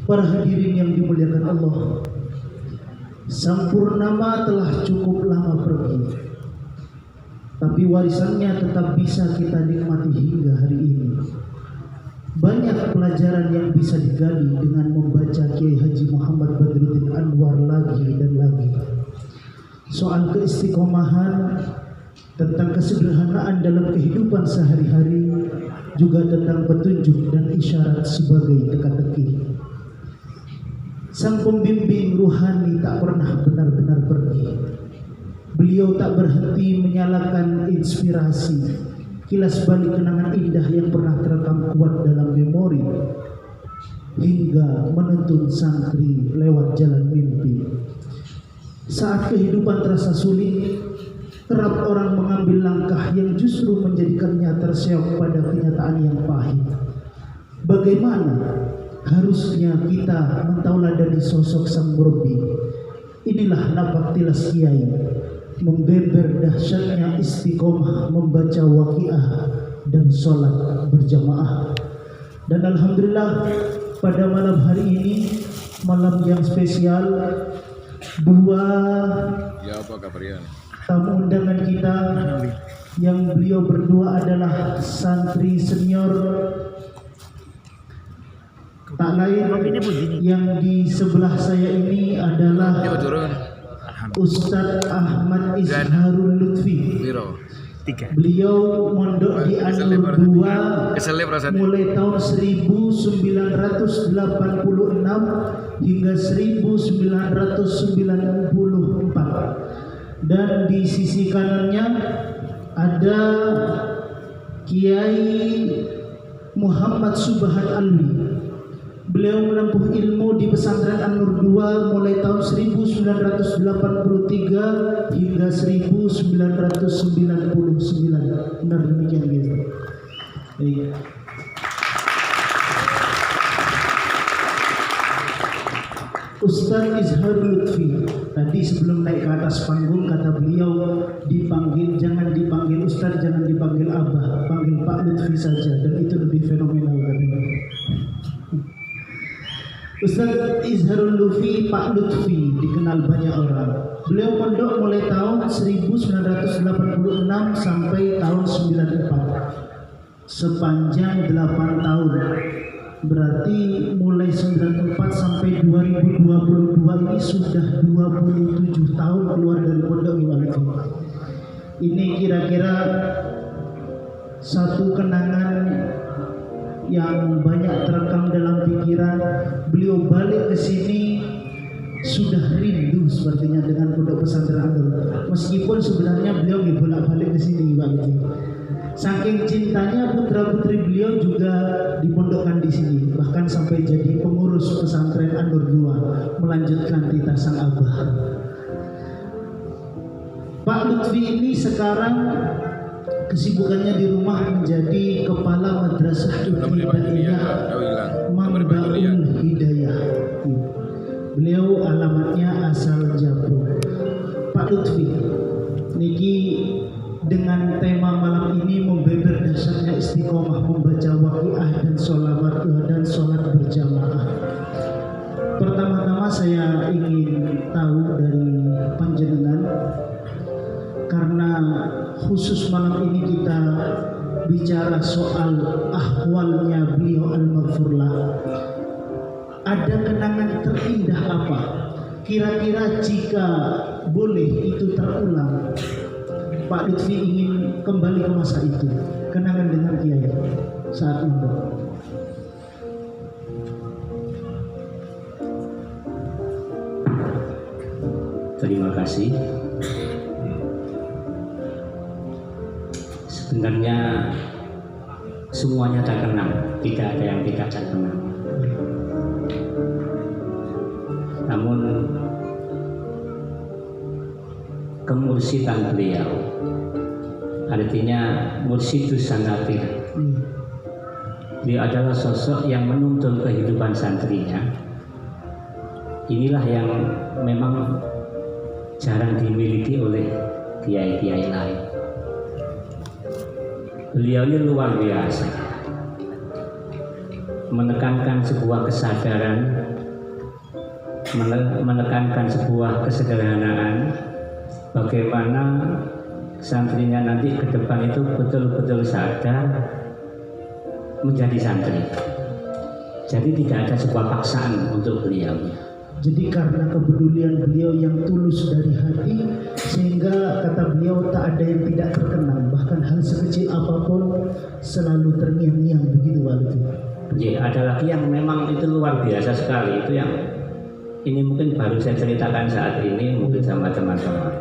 Para hadirin yang dimuliakan Allah, Sang Purnama telah cukup lama pergi, tapi warisannya tetap bisa kita nikmati hingga hari ini. Banyak pelajaran yang bisa digali dengan membaca Kiai Haji Muhammad Badruddin Anwar lagi dan lagi. Soal keistiqomahan, tentang kesederhanaan dalam kehidupan sehari-hari, juga tentang petunjuk dan isyarat sebagai teka-teki. Sang pembimbing ruhani tak pernah benar-benar pergi. Beliau tak berhenti menyalakan inspirasi, kilas balik kenangan indah yang pernah terekam kuat dalam memori, hingga menuntun santri lewat jalan mimpi. Saat kehidupan terasa sulit, kerap orang mengambil langkah yang justru menjadikannya terseok pada kenyataan yang pahit. Bagaimana harusnya kita mentauladani sosok sang murabbi? Inilah napak tilas kiai, membeber dahsyatnya istiqomah membaca waqiah dan sholat berjamaah. Dan alhamdulillah pada malam hari ini, malam yang spesial, dua tamu undangan kita yang beliau berdua adalah santri senior, tak lain yang di sebelah saya ini adalah Ustadz Ahmad Izharul Lutfi. Beliau mondok di Anur 2 mulai tahun 1986 hingga 1994. Dan di sisi kanannya ada Kiai Muhammad Subhan Alwi. Beliau menempuh ilmu di pesantren An-Nur 2 mulai tahun 1983 hingga 1999. Benar demikian gitu. Iya. Ustaz Izharul Lutfi tadi sebelum naik ke atas panggung kata beliau dipanggil, jangan dipanggil Ustaz, jangan dipanggil Abah, panggil Pak Lutfi saja, dan itu lebih fenomenal katanya. Ustaz Izharul Lutfi, Pak Lutfi dikenal banyak orang. Beliau mondok mulai tahun 1986 sampai tahun 94, sepanjang 8 tahun. Berarti mulai 94 sampai 2022 ini sudah 27 tahun keluar dari pondok ini. Ini kira-kira satu kenangan yang banyak terekam dalam pikiran. Beliau balik ke sini sudah rindu sepertinya dengan pondok pesantren An-Nur. Meskipun sebenarnya beliau bolak-balik ke sini, Pak. Saking cintanya putra-putri beliau juga dipondokkan di sini, bahkan sampai jadi pengurus pesantren An-Nur 2, melanjutkan titah sang abah. Pak Lutfi ini sekarang kesibukannya di rumah menjadi kepala Madrasah Ibtidaiyah Mambaul Hidayah. Beliau alamatnya asal Japur. Pak Lutfi niki dengan tema malam ini membeber dasarnya istiqomah membaca waqiah dan sholat berjamaah. Pertama-tama saya ingin tahu dari panjenengan, karena khusus malam ini kita bicara soal ahwalnya beliau al-maghfurlah. Ada kenangan terindah apa? Kira-kira jika boleh itu terulang, Pak Lutfi ingin kembali ke masa itu, kenangan dengan Kiai saat itu. Terima kasih. Sebenarnya semuanya terkenang, tidak ada yang tidak terkenang. Namun kemursidan beliau, artinya mursidus sanatir, beliau adalah sosok yang menuntun kehidupan santrinya. Inilah yang memang jarang dimiliki oleh kiai-kiai lain. Beliau ini luar biasa. menekankan sebuah kesadaran, menekankan sebuah kesederhanaan, bagaimana santrinya nanti ke depan itu betul-betul sadar menjadi santri. Jadi tidak ada sebuah paksaan untuk beliau. Jadi karena kepedulian beliau yang tulus dari hati, sehingga kata beliau tak ada yang tidak terkenang, bahkan hal sekecil apapun selalu terngiang-ngiang, begitu Pak Lutfi. Ya, ada lagi yang memang itu luar biasa sekali, itu yang ini mungkin baru saya ceritakan saat ini mungkin sama teman-teman.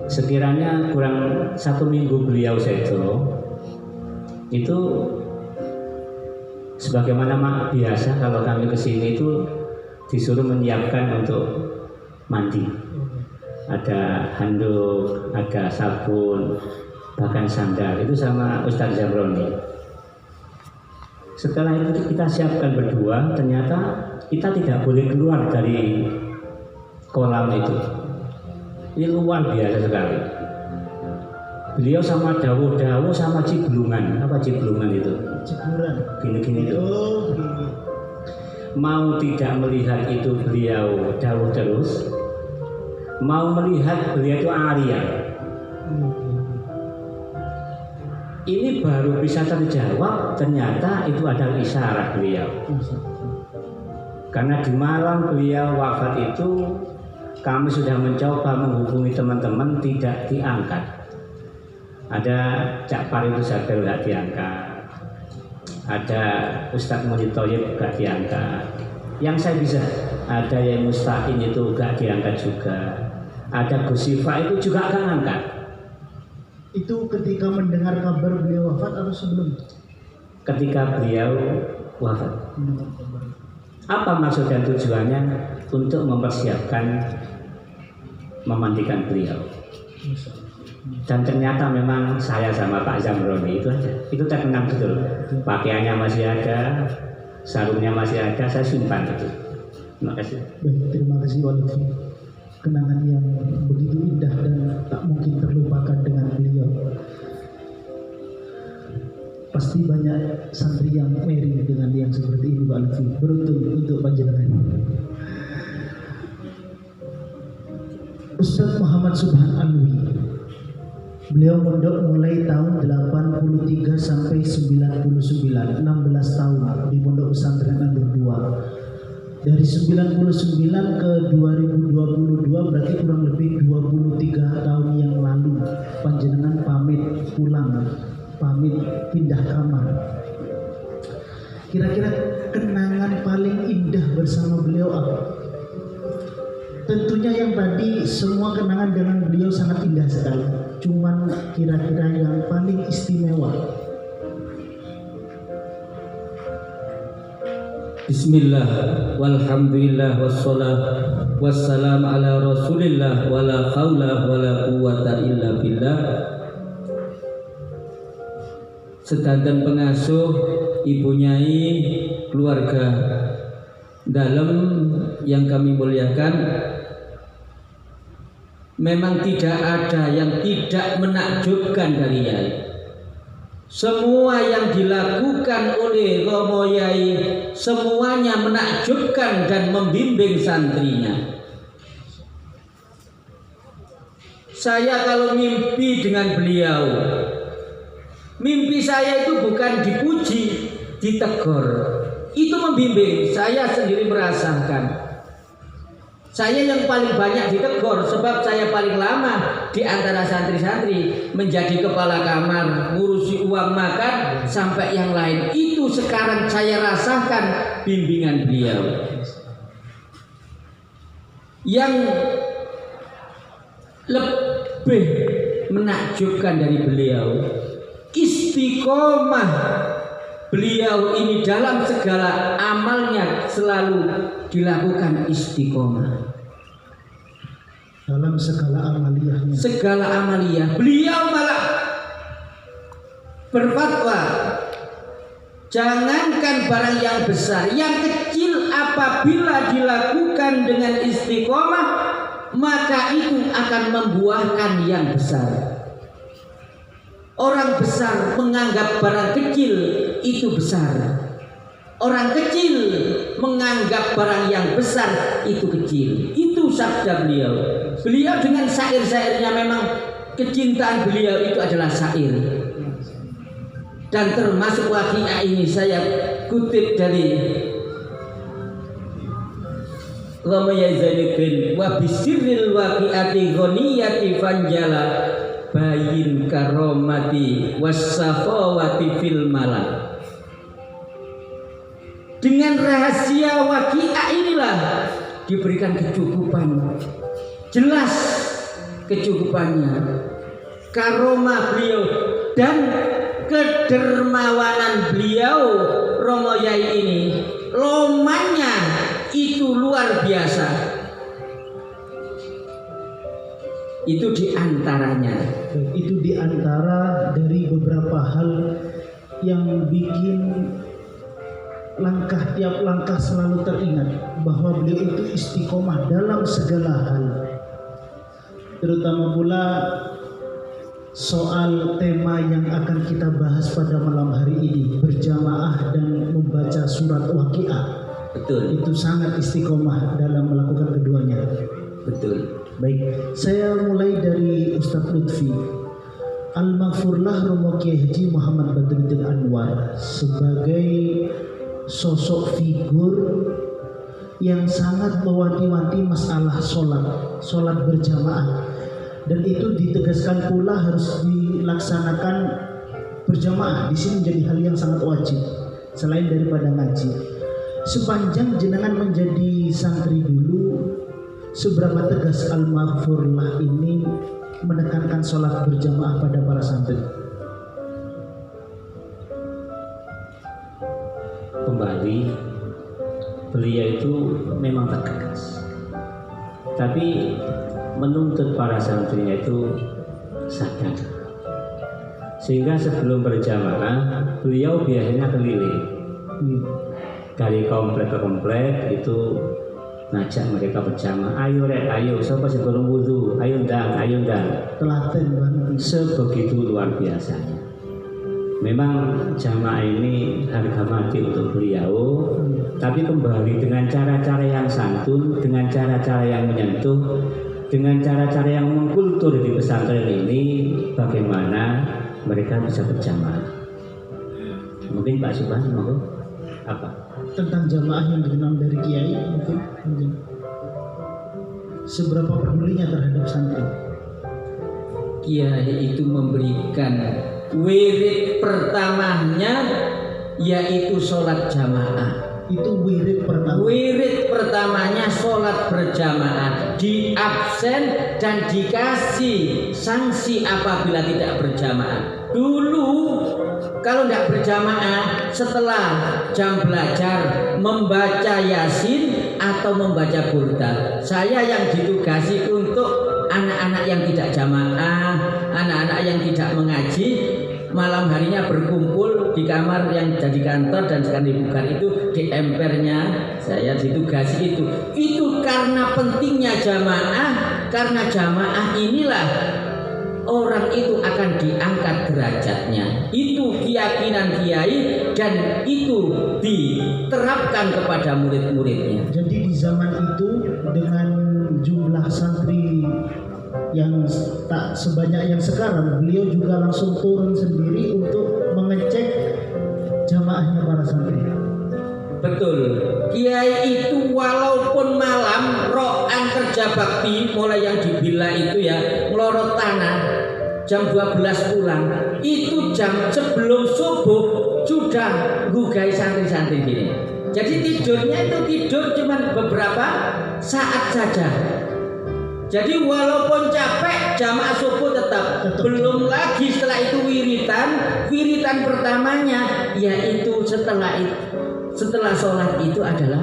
Sekiranya kurang 1 minggu beliau sedo, itu sebagaimana biasa kalau kami kesini itu disuruh menyiapkan untuk mandi. Ada handuk, ada sabun, bahkan sandal, itu sama Ustadz Zamroni. Setelah itu kita siapkan berdua, ternyata kita tidak boleh keluar dari kolam itu. Ini luar biasa sekali. Beliau sama dawu-dawu sama ciblungan. Apa ciblungan itu? Ciburan. Gini-gini itu. Oh, gini. Mau tidak melihat itu beliau dawu terus, mau melihat beliau itu aria. Ini baru bisa terjawab, ternyata itu adalah isyarat beliau. Karena di malam beliau wafat itu kami sudah mencoba menghubungi teman-teman, tidak diangkat. Ada Cakpar itu Zabel nggak diangkat, ada Ustadz Munir Thoyib nggak diangkat. Yang saya bisa, ada yang Mustaqim itu nggak diangkat juga, ada Gus Sifa itu juga nggak angkat. Itu ketika mendengar kabar beliau wafat atau sebelum? Ketika beliau wafat. Apa maksud dan tujuannya? Untuk mempersiapkan memandikan beliau. Dan ternyata memang saya sama Pak Zamroni itu aja. Itu terkenang betul. Pakaiannya masih ada, sarungnya masih ada, saya simpan itu. Terima kasih. Baik, terima kasih Pak Lutfi. Kenangan yang begitu indah dan tak mungkin terlupakan dengan beliau. Pasti banyak santri yang meri dengan yang seperti ini Pak Lutfi. Beruntung untuk panjenengan. Ustadz Muhammad Subhan Alwi, beliau mondok mulai tahun 83 sampai 99, 16 tahun di Pondok Pesantren An-Nur 2. Dari 99 ke 2022 berarti kurang lebih 23 tahun yang lalu panjenengan pamit pulang, pamit pindah kamar. Kira-kira kenangan paling indah bersama beliau apa? Tentunya yang tadi semua kenangan dengan beliau sangat indah sekali. Cuman kira-kira yang paling istimewa. Bismillah, walhamdulillah, wassalam ala rasulillah, wala hawla wala quwata illa billah. Sedanten pengasuh, ibu nyai, keluarga dalam yang kami muliakan, memang tidak ada yang tidak menakjubkan dari Yai. Semua yang dilakukan oleh Romo Yai semuanya menakjubkan dan membimbing santrinya. Saya kalau mimpi dengan beliau, mimpi saya itu bukan dipuji, ditegur. Itu membimbing, saya sendiri merasakan. Saya yang paling banyak ditegur sebab saya paling lama di antara santri-santri menjadi kepala kamar, ngurusi uang makan sampai yang lain. Itu sekarang saya rasakan bimbingan beliau. Yang lebih menakjubkan dari beliau, istiqomah beliau ini dalam segala amalnya selalu dilakukan istiqomah. Dalam segala amaliyahnya. Segala amaliyah. Beliau malah berfatwa, jangankan barang yang besar, yang kecil apabila dilakukan dengan istiqomah, maka itu akan membuahkan yang besar. Orang besar menganggap barang kecil itu besar. Orang kecil menganggap barang yang besar itu kecil. Itu sabda beliau. Beliau dengan syair-syairnya memang kecintaan beliau itu adalah syair. Dan termasuk waqiah ini saya kutip dari Ramaya Zainuddin wa bisirril waqi'ati ghaniyati fanjala bayin karomati wassafawati fil mala. Dengan rahasia waqi'ah inilah diberikan kecukupan, jelas kecukupannya, karomah beliau dan kedermawanan beliau Romo Yai ini, lomannya itu luar biasa. Itu diantaranya. Itu diantara dari beberapa hal yang bikin tiap langkah selalu teringat bahwa beliau itu istiqomah dalam segala hal. Terutama pula soal tema yang akan kita bahas pada malam hari ini, berjamaah dan membaca surat Waqiah. Betul. Itu sangat istiqomah dalam melakukan keduanya. Betul. Baik, saya mulai dari Ustadz Lutfi. Al-Maghfurlah Romo Kiai Haji Muhammad Badruddin Anwar sebagai sosok figur yang sangat mewanti-wanti masalah sholat berjamaah, dan itu ditegaskan pula harus dilaksanakan berjamaah. Di sini menjadi hal yang sangat wajib selain daripada ngaji. Sepanjang jenengan menjadi santri dulu, seberapa tegas Al-Maghfurlah ini menekankan sholat berjamaah pada para santri? Kembali, beliau itu memang tegas, tapi menuntut para santrinya itu sadar. Sehingga sebelum berjamaah, beliau biasanya keliling dari komplek ke komplek itu ngajak mereka berjamaah. Ayo rek, ayo, siapa sih belum wudu? Ayo ndang. Telaten banget. Sebegitu luar biasanya. Memang jamaah ini harga mati untuk beliau, tapi kembali dengan cara-cara yang santun, dengan cara-cara yang menyentuh, dengan cara-cara yang mengkultur di pesantren ini, bagaimana mereka bisa berjamaah. Mungkin Pak Subhan mau apa? Tentang jamaah yang dikenal dari Kiai mungkin. Seberapa pedulinya terhadap santri? Kiai itu memberikan wirid pertamanya yaitu sholat jamaah. Itu wirid pertama. Wirid pertamanya sholat berjamaah, di absen dan dikasih sanksi apabila tidak berjamaah. Dulu kalau tidak berjamaah setelah jam belajar membaca Yasin atau membaca Burda. Saya yang ditugasi untuk anak-anak yang tidak jamaah, anak-anak yang tidak mengaji, malam harinya berkumpul di kamar yang jadi kantor dan sekarang dibuka itu di empernya saya ditugasi itu. Itu karena pentingnya jamaah, karena jamaah inilah orang itu akan diangkat derajatnya. Itu keyakinan Kiai dan itu diterapkan kepada murid-muridnya. Jadi di zaman itu dengan jumlah santri yang tak sebanyak yang sekarang, beliau juga langsung turun sendiri untuk mengecek jamaahnya para santri. Betul. Kiai itu walaupun malam ro'an kerja bakti, mulai yang dibila itu ya ngelorot tanah, jam 12 pulang, itu jam sebelum subuh sudah gugai santri-santri gini. Jadi tidurnya itu tidur cuma beberapa saat saja. Jadi walaupun capek jamaah subuh tetap. Belum lagi setelah itu wiritan pertamanya yaitu setelah sholat itu adalah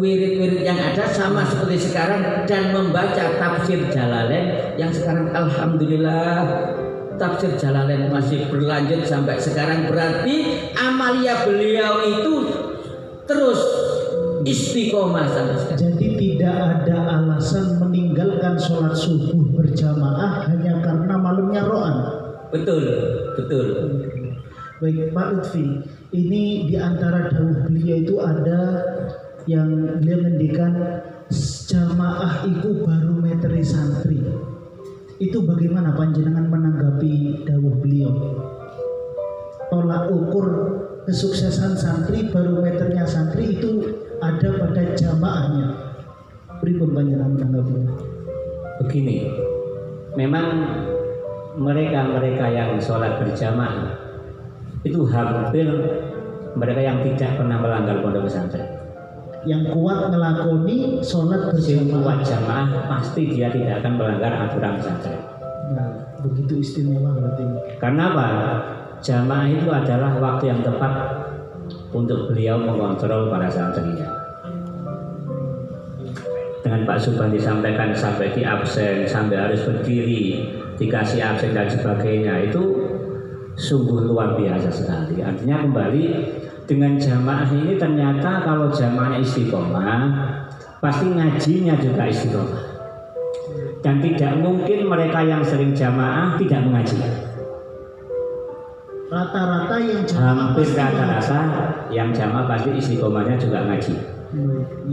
wirid-wirid yang ada sama seperti sekarang, dan membaca tafsir Jalalain yang sekarang alhamdulillah tafsir Jalalain masih berlanjut sampai sekarang. Berarti amalia beliau itu terus istiqomah sampai sekarang. Jadi tidak ada alasan meninggalkan sholat subuh berjamaah hanya karena malamnya ro'an. Betul. Baik Pak Lutfi, ini di antara dawuh beliau itu ada yang beliau ngendikan jamaah itu barometer santri. Itu bagaimana panjenengan menanggapi dawuh beliau? Tolak ukur kesuksesan santri, barometernya santri itu ada pada jamaahnya. Pripun panjenengan menanggapinya? Begini, memang mereka yang sholat berjamaah itu hampir mereka yang tidak pernah melanggar pondok pesantren. Yang kuat ngelakoni sholat berjamaah. Kuat jamaah pasti dia tidak akan melanggar aturan pesantren. Nah, begitu istimewa berarti. Karena apa? Jamaah itu adalah waktu yang tepat untuk beliau mengontrol para santrinya. Dengan Pak Subhan disampaikan sampai di absen, sampai harus berdiri, dikasih absen dan sebagainya, itu sungguh luar biasa sekali. Artinya kembali dengan jamaah ini ternyata kalau jamaahnya istiqomah, pasti ngajinya juga istiqomah. Dan tidak mungkin mereka yang sering jamaah tidak mengaji. Rata-rata yang jamaah hampir rata-rata yang jamaah pasti istiqomahnya juga ngaji.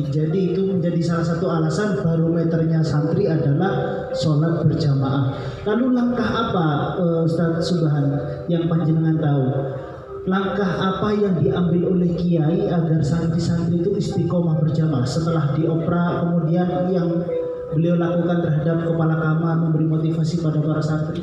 Jadi itu menjadi salah satu alasan barometernya santri adalah sholat berjamaah. Lalu langkah apa Ustaz Subhan yang panjenengan tahu? Langkah apa yang diambil oleh kiai agar santri-santri itu istiqomah berjamaah setelah diopra, kemudian yang beliau lakukan terhadap kepala kamar memberi motivasi pada para santri?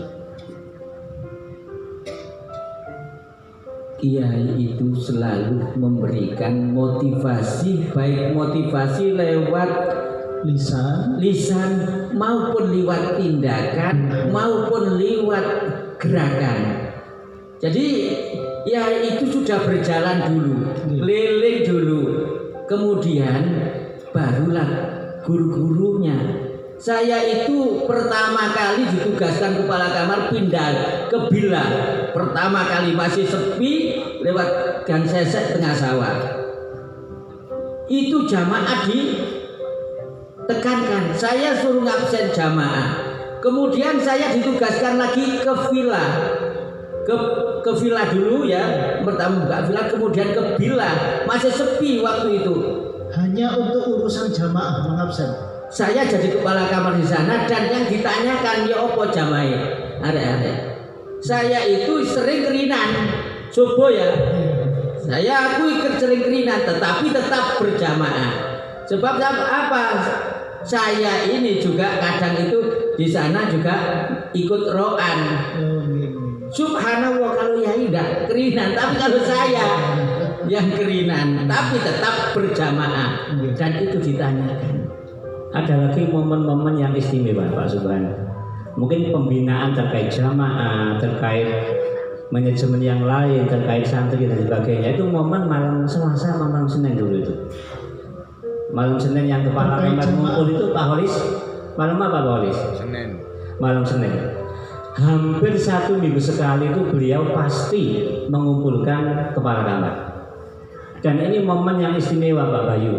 Kiai itu selalu memberikan motivasi, baik motivasi lewat lisan maupun lewat tindakan maupun lewat gerakan. Jadi ya itu sudah berjalan dulu, keliling dulu, kemudian barulah guru-gurunya. Saya itu pertama kali ditugaskan kepala kamar pindah ke Bila. Pertama kali masih sepi lewat Gang Sesek tengah sawah. Itu jamaah ditekankan. Saya suruh ngabsen jamaah. Kemudian saya ditugaskan lagi ke villa. Ke villa dulu ya. Pertama buka villa, kemudian ke Bila. Masih sepi waktu itu. Hanya untuk urusan jamaah mengabsen. Saya jadi kepala kamar di sana dan yang ditanyakan ya opo jamaah. Ada. Saya itu sering kerinan, coba ya. Saya akui sering kerinan, tetapi tetap berjamaah. Sebab apa? Saya ini juga kadang itu di sana juga ikut ro'an. Subhanallah, kalau ya tidak kerinan, tapi kalau saya yang kerinan, tapi tetap berjamaah dan itu ditanyakan. Ada lagi momen-momen yang istimewa Pak Subhan. Mungkin pembinaan terkait jamaah, terkait manajemen yang lain, terkait santri dan sebagainya. Itu momen malam Selasa, malam Senin dulu itu. Malam Senin yang kepala kamar ngumpul itu Pak Holis. Malam apa Pak Holis? Senin. Malam Senin. Hampir 1 minggu sekali itu beliau pasti mengumpulkan kepala kamar. Dan ini momen yang istimewa Pak Bayu.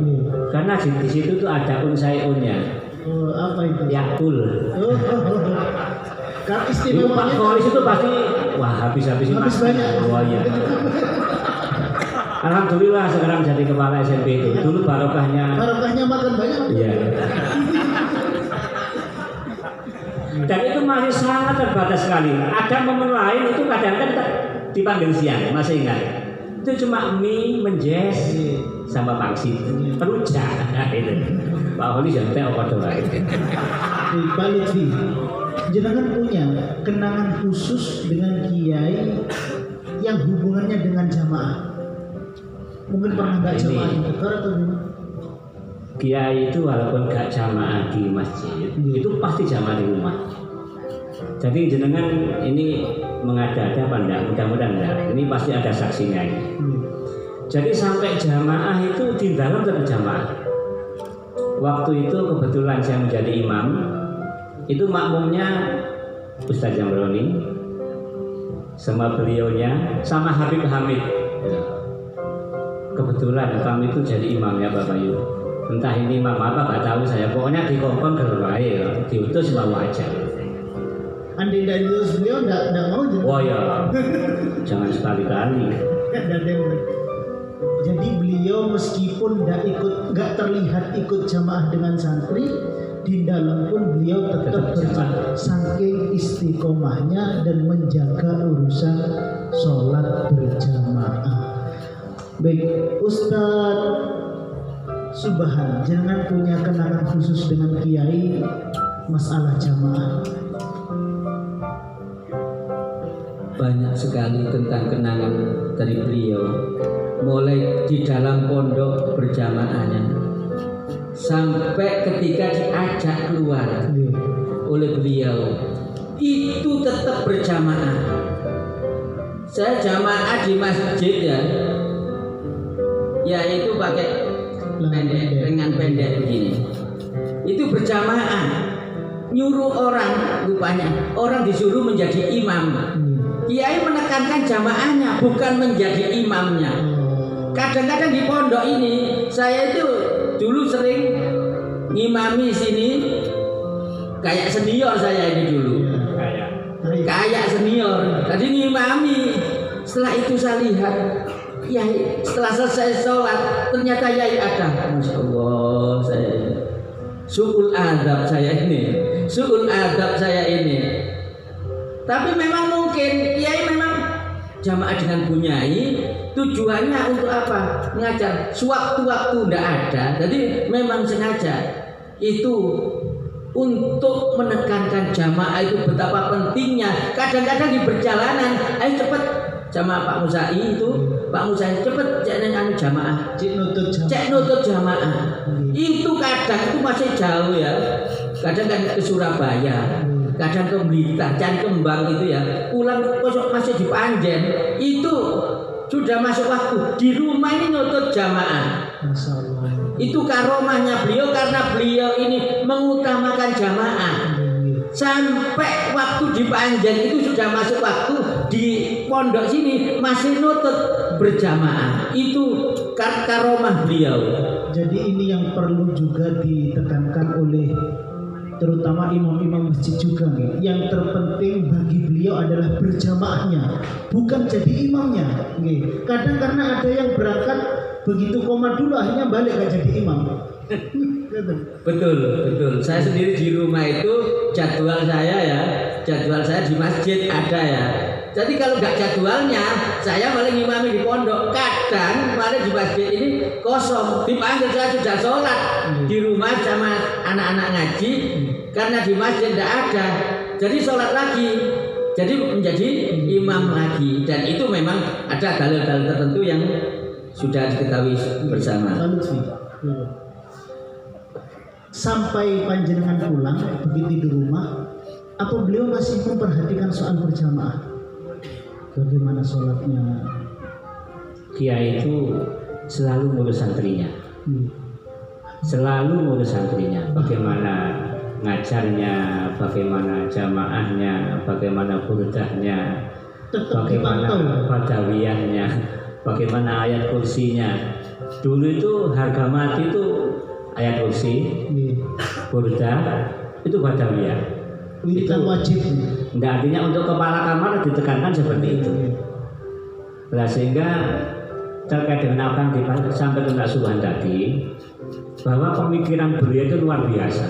Karena di situ tuh ada unsai-unnya. Apa itu? Yakul. Kalau istimewanya Pak Kholis itu pasti wah habis banyak. Oh iya. Alhamdulillah sekarang jadi kepala SMP itu. Dulu barokahnya makan banyak. Iya. Dan itu masih sangat terbatas sekali. Ada momen lain itu kadang-kadang dipanggil siang, masih ingat? Itu cuma mie, menjes, sama pangsit, rujak, itu. Pak Holis yang teh apa tuh? Pak Lutfi, jenengan punya kenangan khusus dengan kiai yang hubungannya dengan jamaah? Mungkin pernah nggak jamaah di Bogor atau gimana? Kiai itu walaupun gak jamaah di masjid, itu pasti jamaah di rumah. Jadi jenengan ini mengada-ada apa enggak? Mudah-mudahan enggak. Ini pasti ada saksinya ini. Jadi sampai jamaah itu di dalam tetap jamaah. Waktu itu kebetulan saya menjadi imam. Itu makmumnya Ustaz Jamroni sama beliaunya sama Habib Hamid. Kebetulan kami itu jadi imamnya Bapak Bayu. Entah ini imam apa nggak tahu saya. Pokoknya di kompon gerwai, diutus mau aja. Andai dari beliau enggak mau jadi. Oh ya, jangan sekali-kali. Jadi beliau meskipun enggak terlihat ikut jamaah dengan santri, di dalam pun beliau tetap berjamaah saking istiqomahnya dan menjaga urusan sholat berjamaah. Baik, Ustadz Subhan, jangan punya kenangan khusus dengan kiai masalah jamaah. Banyak sekali tentang kenangan dari beliau, mulai di dalam pondok berjamaahnya sampai ketika diajak keluar oleh beliau itu tetap berjamaah. Saya jamaah di masjid ya itu pakai lengan pendek begini, itu berjamaah. Nyuruh orang, rupanya orang disuruh menjadi imam. Kiai menekankan jamaahnya, bukan menjadi imamnya. Kadang-kadang di pondok ini saya itu dulu sering ngimami sini kayak senior, saya ini dulu kayak senior. Tadi ngimami, setelah itu saya lihat ya, setelah selesai sholat ternyata yai ada. Masya Allah, saya su'ul adab saya ini. Tapi memang mungkin kiai memang jamaah dengan bunyai tujuannya untuk apa? Mengajar. Sewaktu-waktu tidak ada. Jadi memang sengaja itu untuk menekankan jamaah itu betapa pentingnya. Kadang-kadang di perjalanan, ayo cepat jamaah Pak Musai itu, Pak Musai cepat jamaah, cek nutut jamaah. Itu kadang itu masih jauh ya. Kadang kan ke Surabaya, kadang ke Blitar, cari kembang itu ya. Pulang kosong masih di Panjen. Itu sudah masuk waktu. Di rumah ini nutut jamaah. Itu karomahnya beliau, karena beliau ini mengutamakan jamaah. Sampai waktu di Panjen itu sudah masuk waktu, di pondok sini masih nutut berjamaah. Itu karomah beliau. Jadi ini yang perlu juga ditekankan oleh terutama imam-imam masjid juga nih. Yang terpenting bagi beliau adalah berjamaahnya, bukan jadi imamnya. Kadang karena ada yang berangkat begitu koma dulu akhirnya balik gak jadi imam. Betul. Saya sendiri di rumah itu jadwal saya di masjid ada ya. Jadi kalau nggak jadwalnya, saya malah ngimami di pondok. Kadang malah di masjid ini kosong. Dipanggil saya sudah sholat di rumah sama anak-anak ngaji, karena di masjid tidak ada. Jadi sholat lagi, jadi menjadi imam lagi. Dan itu memang ada dalil-dalil tertentu yang sudah diketahui bersama. Sampai panjenengan pulang begitu di rumah, apa beliau masih memperhatikan soal berjamaah? Bagaimana sholatnya? Kiai itu selalu ngurus santrinya, bagaimana ngajarnya, bagaimana jamaahnya, bagaimana burdahnya, bagaimana badawiyahnya, bagaimana ayat kursinya. Dulu itu harga mati itu ayat kursi, burdah itu badawiyah. Itu wajib. Enggak, artinya untuk kepala kamar ditekankan seperti itu. Nah, sehingga terkait dengan apa yang disampaikan Pak Subhan tadi, bahwa pemikiran beliau itu luar biasa.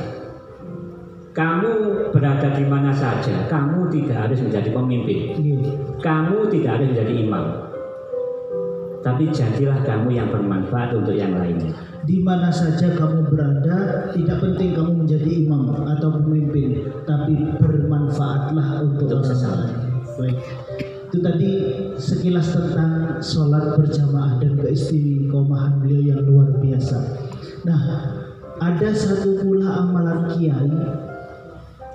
Kamu berada di mana saja, kamu tidak harus menjadi pemimpin, kamu tidak harus menjadi imam, tapi jadilah kamu yang bermanfaat untuk yang lainnya. Di mana saja kamu berada, tidak penting kamu menjadi imam atau pemimpin, tapi bermanfaatlah untuk sesama. Baik, itu tadi sekilas tentang sholat berjamaah dan keistiqomahan beliau yang luar biasa. Nah, ada satu pula amalan kiai,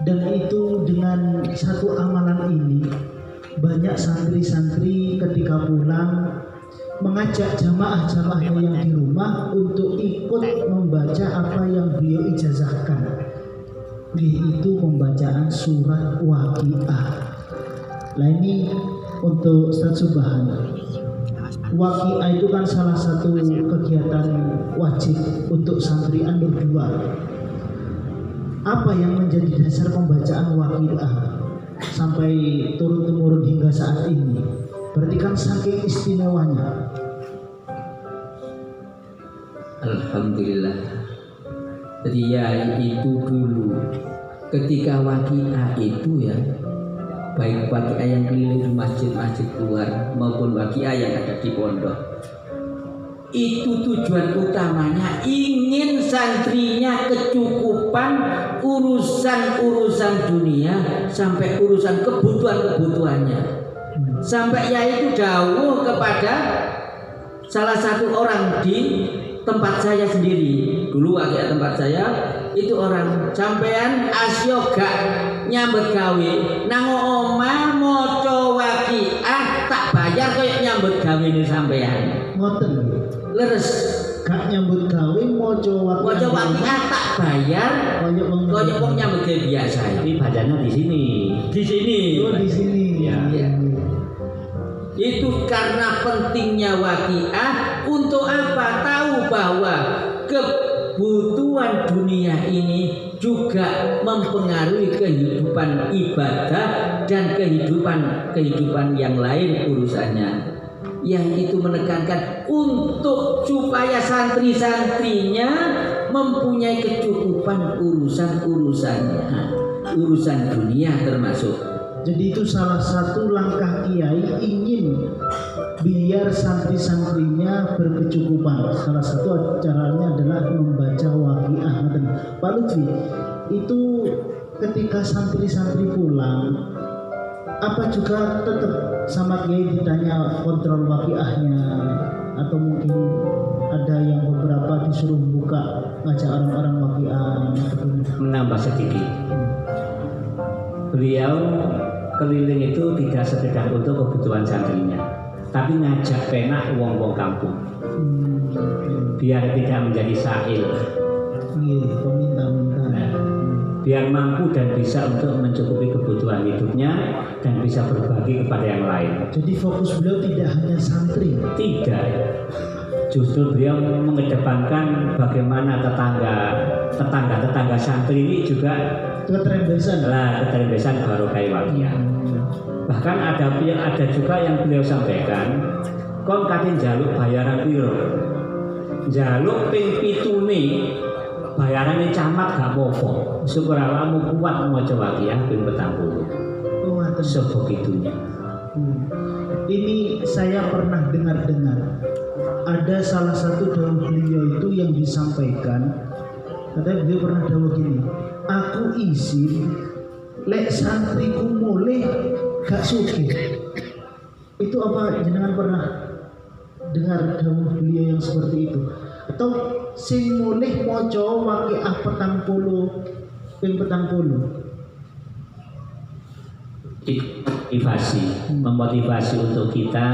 dan itu dengan satu amalan ini banyak santri-santri ketika pulang mengajak jamaah-jamaahnya yang di rumah untuk ikut membaca apa yang beliau ijazahkan, yaitu pembacaan surat Waqiah. Nah ini untuk Ustaz Subhan, Waqiah itu kan salah satu kegiatan wajib untuk santri An-Nur 2. Apa yang menjadi dasar pembacaan Waqiah? sampai turun temurun hingga saat ini. Berarti kan saking istimewanya. Alhamdulillah. Jadi ya itu dulu ketika waqiah itu ya, baik waqiah yang keliling di masjid-masjid luar maupun waqiah yang ada di pondok, itu tujuan utamanya ingin santrinya kecukupan urusan-urusan dunia sampai urusan kebutuhan-kebutuhannya. Sampai yaitu dawuh kepada salah satu orang di tempat saya sendiri. Dulu waqiah tempat saya itu orang, sampean asyo gak nyambut gawe nang omah maca waqiah tak bayar koyo nyambut gawe ni sampean. Ngoten. Leres Gak nyambut gawe maca waqiah tak bayar koyo wong nyambut gawe biasa. Ini bacanya di sini. Di sini. Oh, di sini. Ya. Itu karena pentingnya waqiah. Untuk apa? Tahu bahwa kebutuhan dunia ini juga mempengaruhi kehidupan ibadah dan kehidupan yang lain urusannya. Yang itu menekankan untuk supaya santri-santrinya mempunyai kecukupan urusan-urusannya, urusan dunia termasuk. Jadi itu salah satu langkah kiai ingin biar santri-santrinya berkecukupan. Salah satu caranya adalah membaca waqiah. Pak Lutfi, itu ketika santri-santri pulang, apa juga tetap sama kiai ditanya kontrol waqiahnya, atau mungkin ada yang beberapa disuruh buka ngajak orang-orang waqiah? Menambah sedikit. Beliau keliling itu tidak sekedar untuk kebutuhan santrinya, tapi ngajak penak wong-wong kampung, biar tidak menjadi sahil, biar mampu dan bisa untuk mencukupi kebutuhan hidupnya dan bisa berbagi kepada yang lain. Jadi fokus beliau tidak hanya santri. Tidak, justru beliau mengedepankan bagaimana tetangga santri ini juga keterbebasan barokah waqiah. Bahkan ada juga yang beliau sampaikan, kon katin jaluk bayaran piro, jaluk ping 7 bayaran camat gak apa-apa, syukur alamu kuat maca waqiah ping 40. Sebegitunya. Ini saya pernah dengar ada salah satu dawuh beliau itu yang disampaikan. Katanya beliau pernah dawuh gini, aku izin lek santriku mulai gak sugih. Itu apa jenengan pernah dengar dawuh beliau yang seperti itu? Atau sing mulai maca waqiah 40 ping 40? Memotivasi untuk kita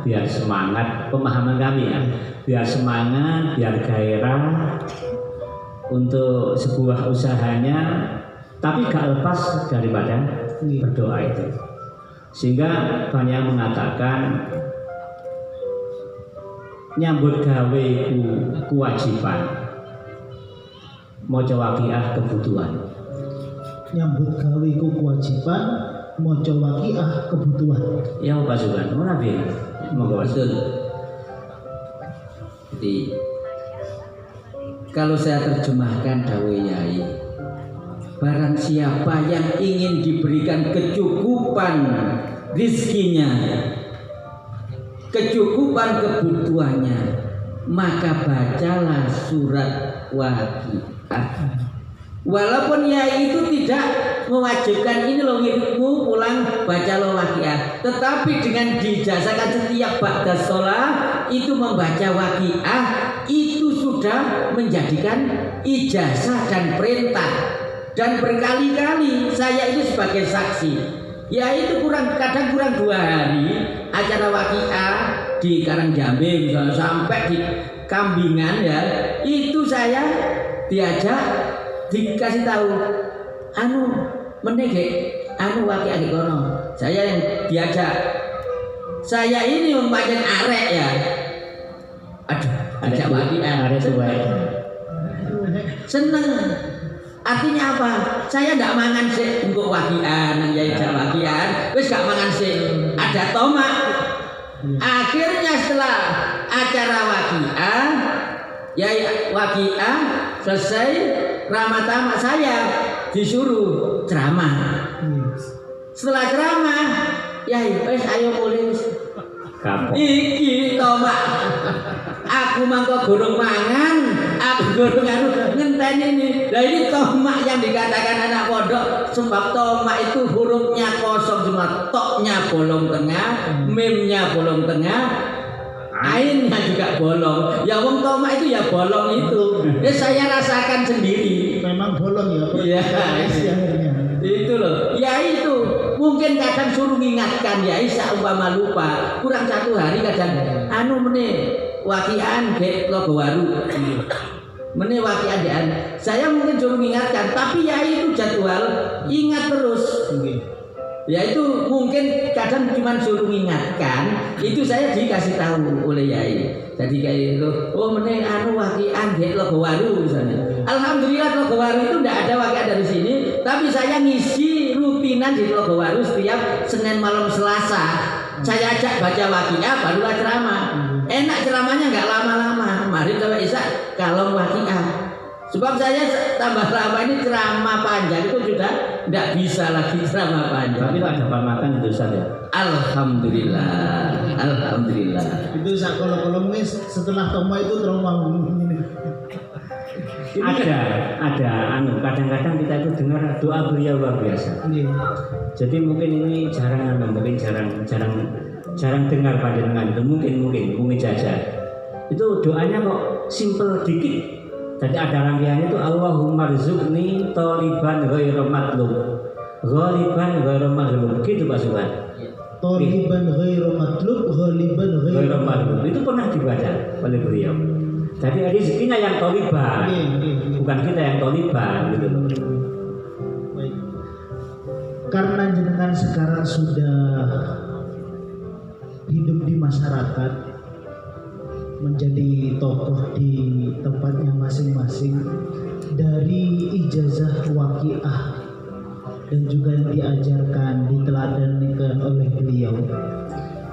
biar semangat, pemahaman kami ya, biar semangat, biar gairah untuk sebuah usahanya, tapi gak lepas daripada berdoa itu. Sehingga banyak mengatakan nyambut gawe kewajiban, maca waqiah kebutuhan. Nyambut gawe kewajiban, maca waqiah kebutuhan. Ya pasukan, mana biar monggo Betul. Jadi kalau saya terjemahkan dawuh Yai, barang siapa yang ingin diberikan kecukupan rizkinya, kecukupan kebutuhannya, maka bacalah surat waqiah. Walaupun Yai itu tidak mewajibkan ini loh wiridmu pulang baca lo waqiah, tetapi dengan dijazakan setiap ba'da sholat itu membaca waqiah, itu sudah menjadikan ijazah dan perintah. Dan berkali-kali saya itu sebagai saksi, yaitu kadang kurang 2 hari acara waqiah di Karangjambe misalnya, sampai di Kambingan ya, itu saya diajak, dikasih tahu waqiah di kono. Saya yang diajak. Saya ini membacakan arek ya. Aduh, ajak waqiah. Arek tua. Seneng. Artinya apa? Saya ndak mangan sik untuk wakian, nang yai wakian, wis gak mangan sik. Ada tomak. Akhirnya setelah acara wakian, yai wakian selesai, ramah tamak saya disuruh ceramah. Setelah ceramah, yai wis ayo mulai. Iki tomak. Aku mangko gorong mangan, aku gorong ngenteni ini. Lah ini tomak yang dikatakan anak pondok, sebab tomak itu hurufnya kosong cuma toknya bolong tengah, mimnya bolong tengah, ainnya juga bolong. Ya wong tomak itu ya bolong itu. Saya rasakan sendiri. Memang bolong ya. Iya. Itu loh. Ya itu. Mungkin kadang suruh mengingatkan ya umpama lupa. Kurang 1 hari kadang meneh wakian dek logo waru. Meneh wakian dekan. Saya mungkin suruh mengingatkan, tapi ya itu jadwal ingat terus. Ya itu mungkin kadang cuma suruh mengingatkan, itu saya dikasih tahu oleh yai. Jadi kayak itu, oh meneh wakian dek logo waru misalnya. Alhamdulillah logo waru itu tidak ada wakian dari sini, tapi saya ngisi rutinan di logo waru setiap Senin malam Selasa. Saya ajak baca wakiah barulah ceramah. Enak ceramahnya nggak lama-lama. Mari kalau Isa kalau wakiah. Sebab saya tambah lama ini ceramah panjang itu sudah tidak bisa lagi ceramah panjang. Tapi ada makan itu Ustaz ya. Alhamdulillah, alhamdulillah. Itu kalau setelah toma itu trauma ini. Ada kadang-kadang kita itu dengar doa beliau luar biasa. Jadi mungkin ini mungkin jarang dengar panjenengan itu mungkin jajan. Itu doanya kok simple dikit. Jadi ada rangkaiannya itu Allahumma rzuqni tholiban ghairu matlub. Ghaliban ghairu maghlub. Gitu Pak Subhan. Tholiban ghairu matlub, ghaliban ghairu maghlub. Itu pernah dibaca oleh beliau. Jadi rezekinya yang tholiban. Bukan kita yang tholiban gitu. Baik. Karena jenengan sekarang sudah hidup di masyarakat, menjadi tokoh di tempatnya masing-masing, dari ijazah wakiah dan juga yang diajarkan, diteladankan oleh beliau,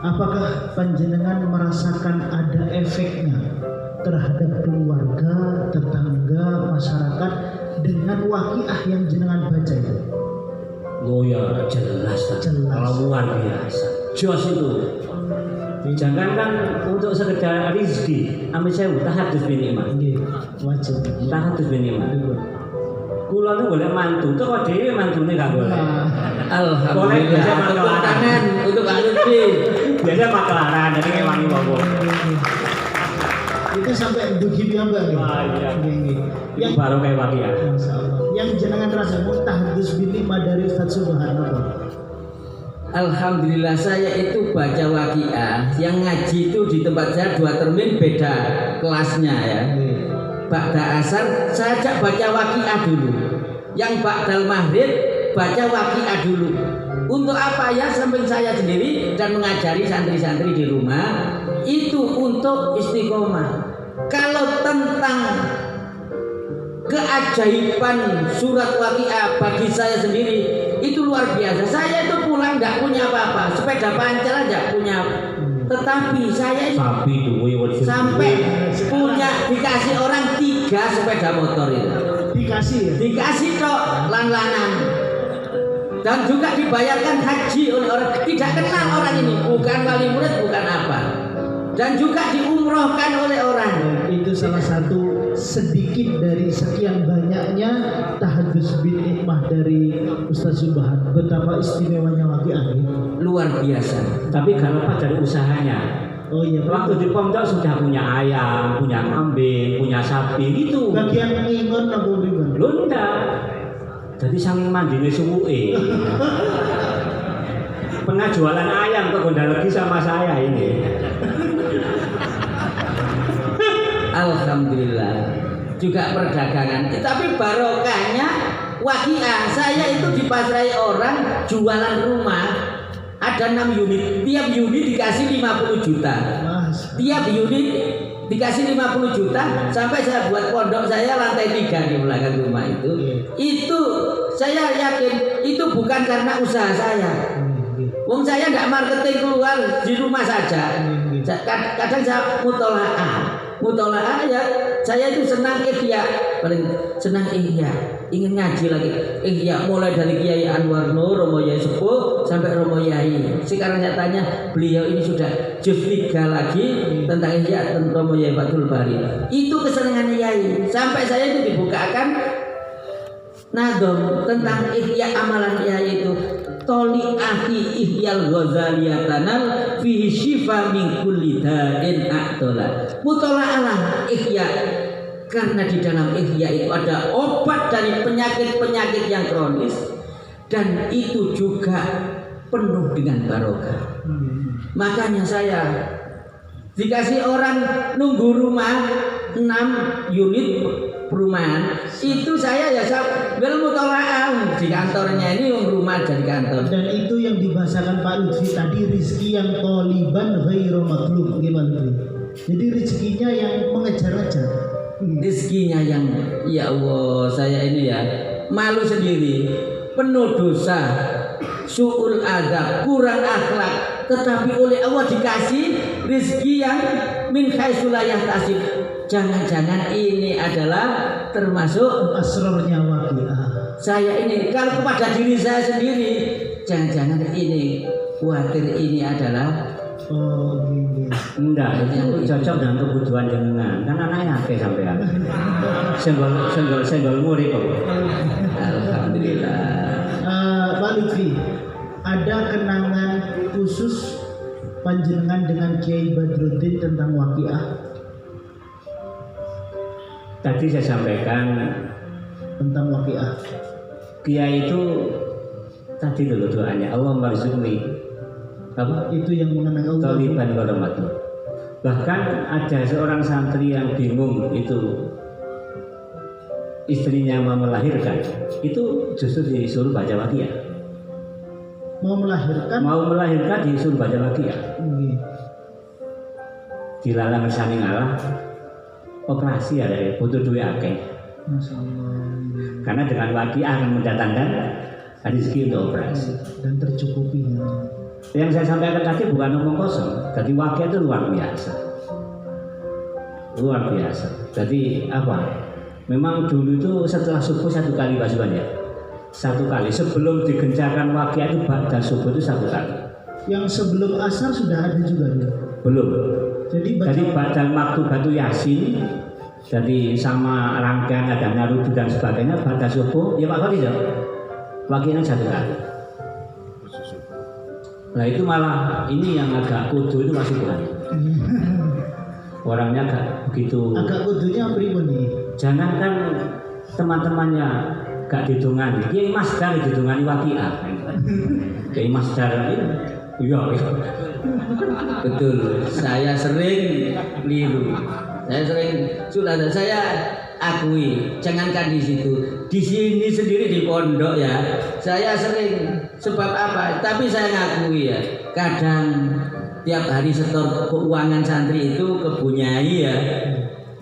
apakah panjenengan merasakan ada efeknya terhadap keluarga, tetangga, masyarakat dengan wakiah yang jenengan baca itu? Oh ya jelas. Luar biasa. Jos itu. Jangankan untuk sekedar rezeki, amin saya tahadus bin nikmat. Wajib. Tahadus bin nikmat. Kula itu boleh mantu, itu kok dhewe mantune gak boleh. Alhamdulillah. Tepuk tangan untuk Pak Lutfi. Biasa maklaran, jadi ngewangi wong. Itu sampai begini Mbak. Iya. Yang baru kayak wakiah. Yang jenengan rasa tahadus bin nikmat dari Ustaz Subhan apa? Alhamdulillah saya itu baca wakiah. Yang ngaji itu di tempat saya 2 termin beda kelasnya ya. Ba'da asar saya ajak baca wakiah dulu. Yang ba'dal maghrib baca wakiah dulu. Untuk apa ya? Samping saya sendiri dan mengajari santri-santri di rumah itu untuk istiqomah. Kalau tentang keajaiban surat wakiah bagi saya sendiri itu luar biasa. Saya itu pulang nggak punya apa-apa, sepeda pancal aja punya. Tetapi saya sampai punya dikasih orang 3 sepeda motor itu. Dikasih tok lan-lanan. Dan juga dibayarkan haji oleh orang tidak kenal orang ini, bukan wali murid, bukan apa. Dan juga diumrohkan oleh orang. Itu salah satu sedikit dari sekian banyaknya tahadus bin nikmah dari Ustaz Subhan. Betapa istimewanya wakiah itu. Luar biasa. Tapi kalau Pak dari usahanya. Oh iya. Waktu di pondok sudah punya ayam, punya kambing, punya sapi gitu. Bagian ngingon apa riban? Lunda. Jadi saking mandine suwuke. Pernah jualan ayam ke Gondalegi sama saya ini. Alhamdulillah. Juga perdagangan. Tapi barokahnya wakiah. Saya itu dipasrai orang jualan rumah. Ada 6 unit. Tiap unit dikasih 50 juta. Tiap unit dikasih 50 juta sampai saya buat pondok saya lantai 3 di belakang rumah itu. Itu saya yakin itu bukan karena usaha saya. Wong saya enggak marketing keluar di rumah saja. Kadang saya mutolaah ya. Saya itu senang ihya, paling senang ihya, ingin ngaji lagi. Ihya mulai dari Kiai Anwar Nur, Romo Yai Sepuh sampai Romo Yai. Sekarang saya tanya, beliau ini sudah juz 3 lagi tentang ihya tentang Romo Yai Fathul Bari. Itu kesenangan Yai. Sampai saya itu dibukakan nadom tentang ihya amalan Yai itu. Toli ahi ihyal ghazaliyatanal fihi syifa min kulli da'in a'tola. Mutola'alah ihya, karena di dalam ihya itu ada obat dari penyakit-penyakit yang kronis, dan itu juga penuh dengan barokah. Makanya saya dikasih orang nunggu rumah 6 unit perumahan, itu saya ya mutola'ah di kantornya ini rumah dari kantor. Dan itu yang dibahasakan Pak Lutfi tadi, rizki yang toliban ghairu matlub, gimana? Jadi rezekinya yang mengejar-ngejar. Rizkinya yang, ya Allah, saya ini ya malu sendiri, penuh dosa, su'ul adab, kurang akhlak, tetapi oleh Allah dikasih rizki yang min haitsu la yahtasib. Jangan-jangan ini adalah termasuk asrornya waqiah. Saya ini kalau kepada diri saya sendiri, jangan-jangan ini khawatir ini adalah enggak, itu cocok dengan kebutuhan jenengan. Kan anaknya akeh sampean. Senggol murid kok. Alhamdulillah. Pak Lutfi, ada kenangan khusus panjenengan dengan Kiai Badruddin tentang waqiah? Tadi saya sampaikan tentang waqiah. Kiai itu tadi dulu doanya Allah marzuqni apa? Itu yang mengenai Allah. Taliban warahmatuh. Bahkan ada seorang santri yang bingung, itu istrinya mau melahirkan, itu justru disuruh baca waqiah. Mau melahirkan disuruh baca waqiah. Dilarang saning Allah. Operasi ada ya, butuh duit akeh. Karena dengan waqiah akan mendatangkan rezeki untuk operasi dan tercukupi. Yang saya sampaikan tadi bukan omong kosong. Jadi waqiah itu luar biasa. Jadi apa? Memang dulu itu setelah subuh 1 kali pasukan ya. 1 kali sebelum digencarkan waqiah itu ba'da subuh itu 1 kali. Yang sebelum asar sudah ada juga ya? Belum. Jadi ba'dal maktubatu Yasin, jadi sama rangkaian ada narudu dan sebagainya ba'da subuh ya Pak Khadijah. Waqiahnya 1 kali. Nah itu malah ini yang agak kudu itu masih kurang. Orangnya agak begitu. Agak kudunya pribadi. Jangan kan teman-temannya gak didongani. Kiai Masdar didongani waqiah. Kiai Masdar ini iya. Betul. Saya sering keliru. Saya akui. Jangankan di situ, di sini sendiri di pondok ya. Saya sering, sebab apa? Tapi saya ngakui ya. Kadang tiap hari setor keuangan santri itu ke Bunyai ya.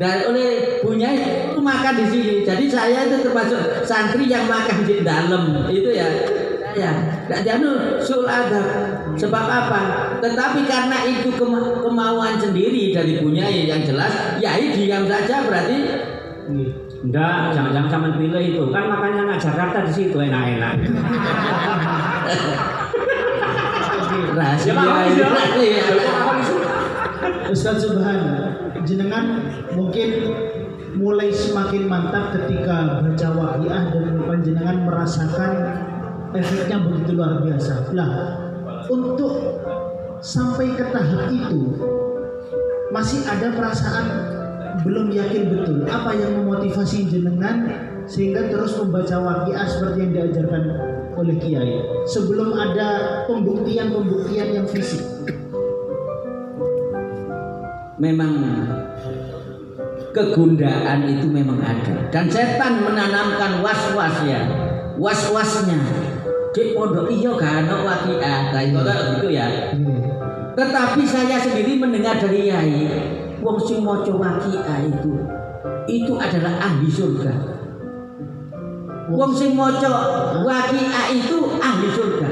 Dan oleh Bunyai itu makan di sini. Jadi saya itu termasuk santri yang makan di dalam itu ya. Ya, tidak janu sul adab. Sebab apa? Tetapi karena itu kemauan sendiri dari Bunyai yang jelas, Yai diam saja berarti. Enggak, jangan sama pilih itu. Kan makanya anak Jakarta di situ enak-enak. Rahasia. Ustaz Subhan, jenengan mungkin mulai semakin mantap ketika baca waqiah dan panjenengan merasakan efeknya begitu luar biasa. Lah, untuk sampai ke tahap itu masih ada perasaan belum yakin betul. Apa yang memotivasi jenengan sehingga terus membaca waqiah seperti yang diajarkan oleh Kiai sebelum ada pembuktian yang fisik? Memang kegundaan itu memang ada, dan setan menanamkan was-wasnya di pondok iya kan waqiah kayak gitu ya. Tetapi saya sendiri mendengar dari Yai, wong sing maca waqiah itu adalah ahli surga. Wong sing maca waqiah itu ahli surga.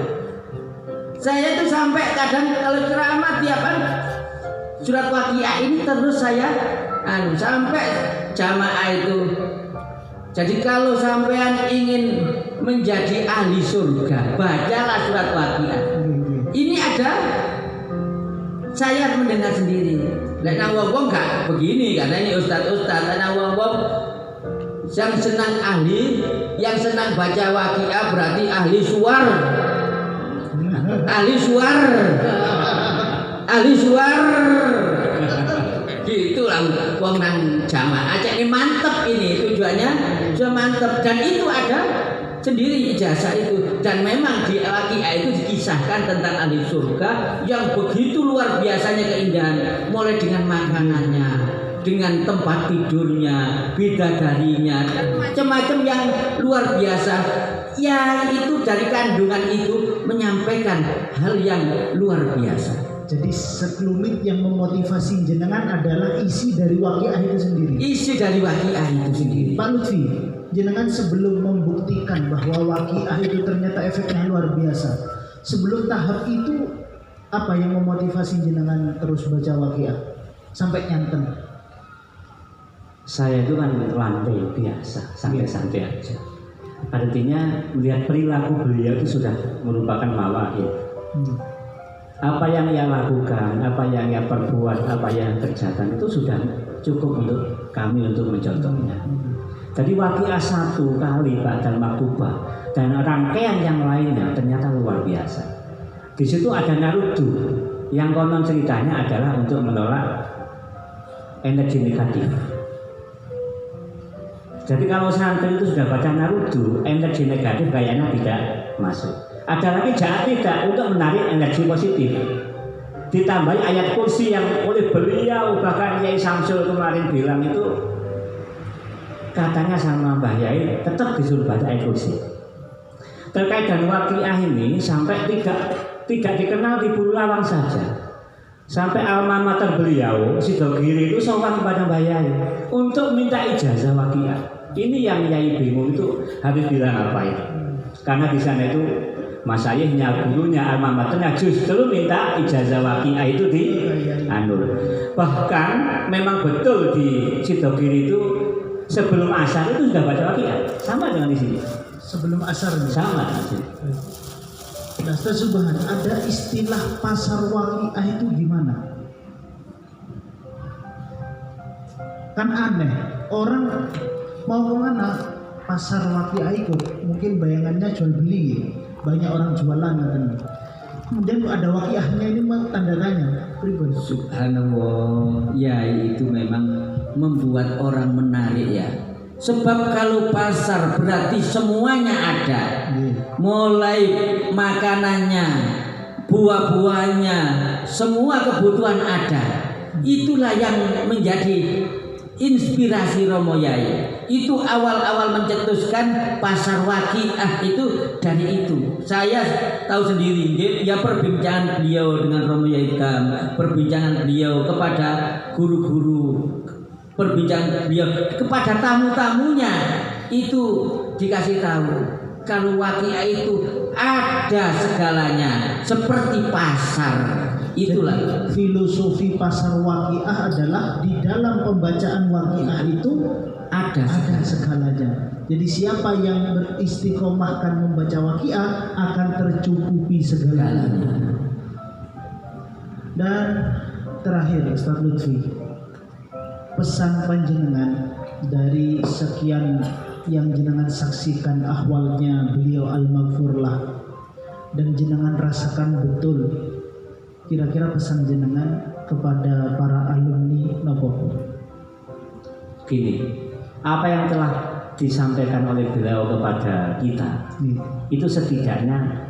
Saya itu sampai kadang kalau ceramah tiapan surat waqiah ini terus saya sampai jamaah itu. Jadi kalau sampean ingin menjadi ahli surga, bacalah surat waqiah. Ini ada, saya mendengar sendiri. Nah, wong gak begini karena ini ustaz-ustaz. Karena wong yang senang yang senang baca waqiah berarti ahli suar. Itulah wong nang jamaah. Ini mantep ini tujuannya, sudah mantep dan itu ada sendiri ijazah itu, dan memang di waqiah itu dikisahkan tentang ahli surga yang begitu luar biasanya keindahan, mulai dengan makanannya, dengan tempat tidurnya, bidadarinya, macam-macam yang luar biasa. Ya itu dari kandungan itu menyampaikan hal yang luar biasa. Jadi sekelumit yang memotivasi jenengan adalah isi dari waqiah itu sendiri. Isi dari waqiah itu sendiri. Pak Lutfi, jenengan sebelum membuktikan bahwa waqiah itu ternyata efeknya luar biasa, sebelum tahap itu apa yang memotivasi jenengan terus baca waqiah sampai nyanten? Saya itu kan lantai biasa, santai-santai aja. Artinya melihat perilaku beliau itu sudah merupakan mawahid. Apa yang ia lakukan, apa yang ia perbuat, apa yang kerjakan itu sudah cukup untuk kami untuk mencontohnya. Jadi waqiah satu kali ba'dal maktubah dan rangkaian yang lainnya ternyata luar biasa. Di situ ada narudu yang konon ceritanya adalah untuk menolak energi negatif. Jadi kalau santri itu sudah baca narudu, energi negatif kayaknya tidak masuk. Ada lagi jahat tidak untuk menarik energi positif. Ditambahi ayat kursi yang oleh beliau, bahkan Yai Samsul kemarin bilang itu katanya sama Mbah Yai tetap disuruh baca ayat kursi. Terkait dengan waqiah ini sampai tidak dikenal di Bulawang saja. Sampai alma mater beliau Sidogiri itu sowan kepada Mbah Yai untuk minta ijazah waqiah. Ini yang Yai bingung itu harus bilang apa itu. Karena di sana itu masyayihnya, gurunya, alma maternya justru minta ijazah waqiah itu di anul. Bahkan memang betul di Sidogiri itu sebelum asar itu sudah baca waqiah. Sama dengan di sini. Sebelum asar sama. Nah, Subhan, ada istilah pasar waqiah itu gimana? Kan aneh, orang mau kemana pasar waqiah itu mungkin bayangannya jual beli, banyak orang jualan kan. Kemudian ada waqiahnya ini tanda tanya pribadi. Subhanallah, ya itu memang membuat orang menarik ya. Sebab kalau pasar berarti semuanya ada, mulai makanannya, buah-buahnya, semua kebutuhan ada. Itulah yang menjadi inspirasi Romo Yai. Itu awal-awal mencetuskan pasar waqiah itu dari itu. Saya tahu sendiri, ya perbincangan beliau dengan Romo Yai Kam, perbincangan beliau kepada guru-guru, perbincangan beliau kepada tamu-tamunya itu dikasih tahu kalau waqiah itu ada segalanya seperti pasar. Itulah jadi, filosofi pasar waqiah adalah di dalam pembacaan waqiah itu ada segalanya. Jadi siapa yang beristiqomahkan membaca waqiah akan tercukupi segalanya. Dan terakhir Ustaz Lutfi, pesan panjenengan dari sekian yang jenengan saksikan ahwalnya beliau al-maghfurlah dan jenengan rasakan betul, kira-kira pesan jenengan kepada para alumni nopo? Gini, apa yang telah disampaikan oleh beliau kepada kita itu setidaknya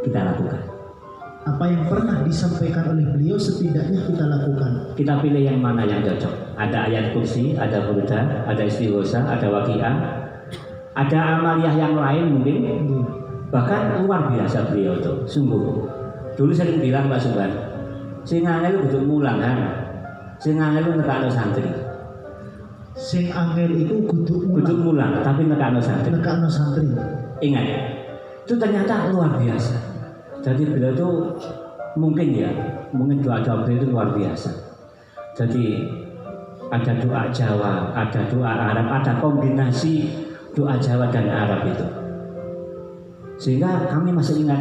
kita lakukan. Apa yang pernah disampaikan oleh beliau setidaknya kita lakukan. Kita pilih yang mana yang cocok. Ada ayat kursi, ada burda, ada istighosa, ada waqiah, ada amaliyah yang lain mungkin. Bahkan luar biasa beliau itu, sungguh. Dulu sering bilang Pak Subhan, Sing angel kudu mulang kan. Sing angel nekakno santri. Sing angel itu kudu mulang tapi nekakno santri. Nekakno santri. Ingat, itu ternyata luar biasa. Jadi beliau itu mungkin doa-doa beliau itu luar biasa. Jadi ada doa Jawa, ada doa Arab, ada kombinasi doa Jawa dan Arab itu. Sehingga kami masih ingat.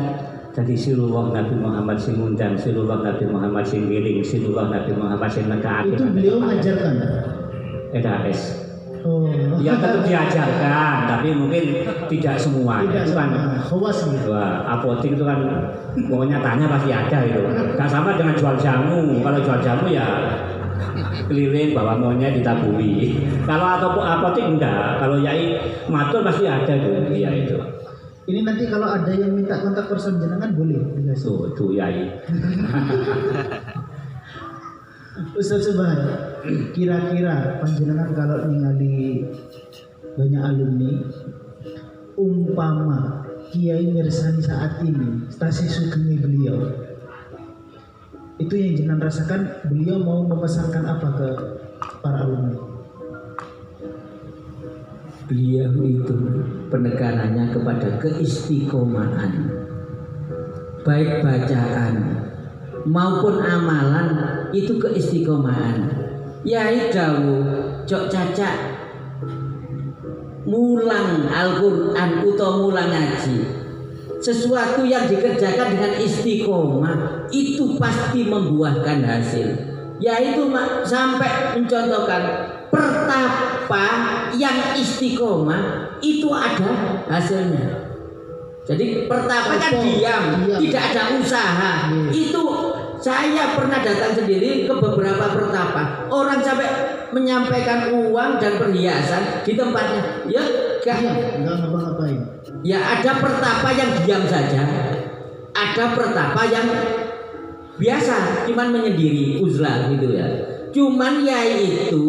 Jadi silullah Nabi Muhammad sing ngundang, silullah Nabi Muhammad sing ngiling, silullah Nabi Muhammad sing nekake. Itu beliau mengajarkan. EDAS. Oh. Ya tentu diajarkan, tapi mungkin tidak semua. Tidak itu kan khawas gitu. wah, apotik itu kan pokoknya tanya pasti ada itu. Gak sama dengan jual jamu. Kalau jual jamu ya keliling bawa maunya ditaburi. Kalau atau apotik enggak. Kalau yai matur pasti ada tuh. Iya itu. Ini nanti kalau ada yang minta kontak person jenengan boleh dikasih. Tuh yai. Ustaz Subhan, kira-kira panjenengan kalau ningali banyak alumni, umpama Kiai Mirsani saat ini stasi sugeng beliau, itu yang jenengan rasakan, beliau mau memesankan apa ke para alumni? Beliau itu penekanannya kepada keistiqomahan, baik bacaan maupun amalan itu keistiqomahan. Yai dawuh cok cacak mulang Al-Qur'an utawa mulang ngaji, sesuatu yang dikerjakan dengan istiqomah itu pasti membuahkan hasil. Yaitu sampai mencontohkan pertapa yang istiqomah itu ada hasilnya. Jadi pertapa kan diam, tidak ada usaha. Itu saya pernah datang sendiri ke beberapa pertapa. Orang sampai menyampaikan uang dan perhiasan di tempatnya. Ya, enggak ngapa-ngapain. Ya ada pertapa yang diam saja. Ada pertapa yang biasa, cuman menyendiri, uzlah gitu ya. Cuman yai itu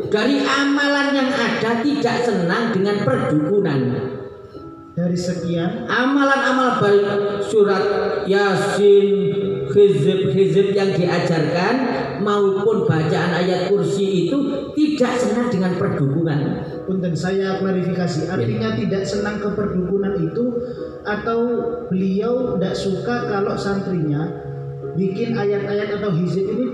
dari amalan yang ada tidak senang dengan perdukunan. Dari sekian amalan-amal baik surat Yasin, hizib yang diajarkan maupun bacaan ayat kursi itu tidak senang dengan perdukunan. Punten, saya klarifikasi, artinya tidak senang ke perdukunan itu, atau beliau tidak suka kalau santrinya bikin ayat-ayat atau hizib ini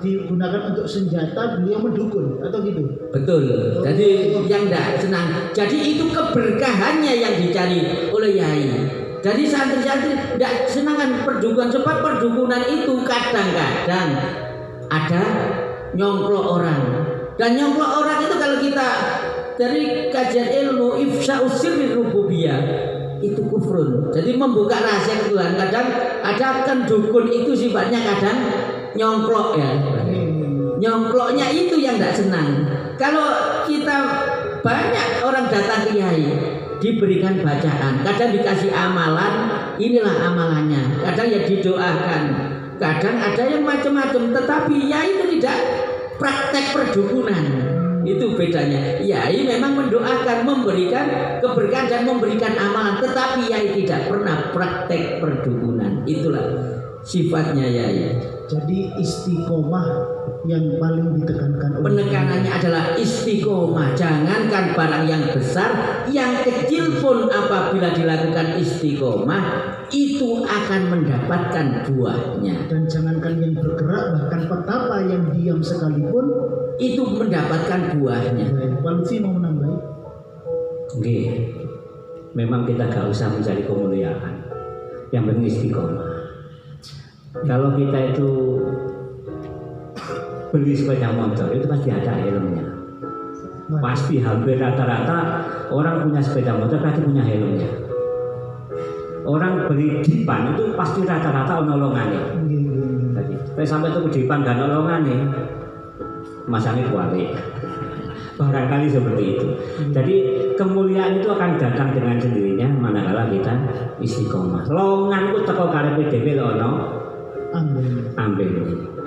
digunakan untuk senjata, beliau mendukun atau gitu? Betul. Jadi yang tidak senang. Jadi itu keberkahannya yang dicari oleh yai. Jadi santri-santri tidak senang perdukunan, sebab perdukunan itu kadang-kadang ada nyongklok orang. Dan nyongklok orang itu kalau kita dari kajian ilmu ifsa'us sirri rububiyah itu kufrun. Jadi membuka rahasia Tuhan. Kadang ada kan dukun itu sifatnya kadang nyongklok ya. Nyongkloknya itu yang tidak senang. Kalau kita banyak orang datang ke yai diberikan bacaan, kadang dikasih amalan, inilah amalannya. Kadang ya didoakan. Kadang ada yang macam-macam, tetapi yai itu tidak praktek perdukunan. Itu bedanya. Yai memang mendoakan, memberikan keberkahan dan memberikan amalan, tetapi yai tidak pernah praktek perdukunan. Itulah sifatnya yai. Jadi istiqomah yang paling ditekankan. Penekanannya adalah istiqomah. Jangankan barang yang besar, yang kecil pun apabila dilakukan istiqomah itu akan mendapatkan buahnya. Dan jangankan yang bergerak, bahkan petapa yang diam sekalipun itu mendapatkan buahnya. Pak Lutfi mau menambahi? Oke. Memang kita gak usah mencari kemuliaan, yang penting istiqomah. Kalau kita itu beli sepeda motor itu pasti ada helmnya. Pasti hampir rata-rata orang punya sepeda motor pasti punya helmnya. Orang beli dipan itu pasti rata-rata nolongannya. Jadi sampai tuh dipan gak nolongannya, masangnya kuali. Barangkali seperti itu. Jadi kemuliaan itu akan datang dengan sendirinya manakala kita istiqomah. Longan itu teko karepe dhewe ono. Ambil.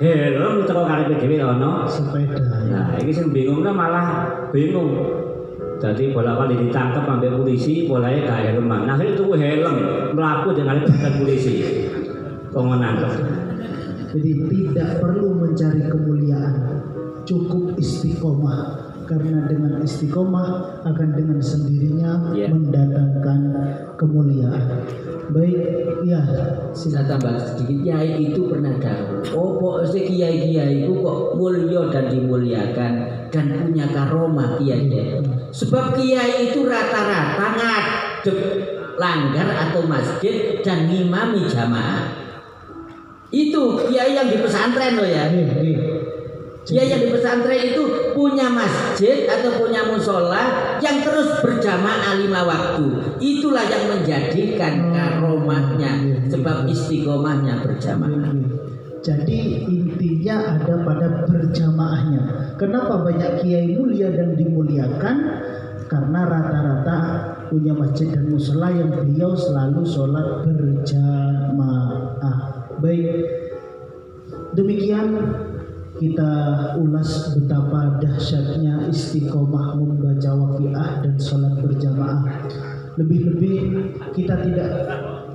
Helm teko karepe dhewe ono sepeda. Nah, iki sing bingungnya malah bingung. Jadi bolak-balik ditangkap sampai polisi, bolanya gak helman. Nah, itu helm melaku dengan badan polisi. Kok nangkep. Jadi tidak perlu mencari kemuliaan, cukup istiqomah. Karena dengan istiqomah akan dengan sendirinya mendatangkan kemuliaan. Baik, ya. Saya tambah sedikit, kiai itu pernah tahu. Oh, kok kiai-kiai itu kok mulia dan dimuliakan dan punya karomah kiai. Sebab kiai itu rata-rata ngadep langgar atau masjid dan ngimami jamaah. Itu kiai yang di pesantren loh ya. Kiai yang di pesantren itu punya masjid atau punya musola yang terus berjamaah 5 waktu. Itulah yang menjadikan karomahnya, sebab istiqomahnya berjamaah. Jadi intinya ada pada berjamaahnya. Kenapa banyak kiai mulia dan dimuliakan? Karena rata-rata punya masjid dan musola yang beliau selalu sholat berjamaah. Baik, demikian kita ulas betapa dahsyatnya istiqomah membaca waqiah dan sholat berjamaah. Lebih-lebih kita tidak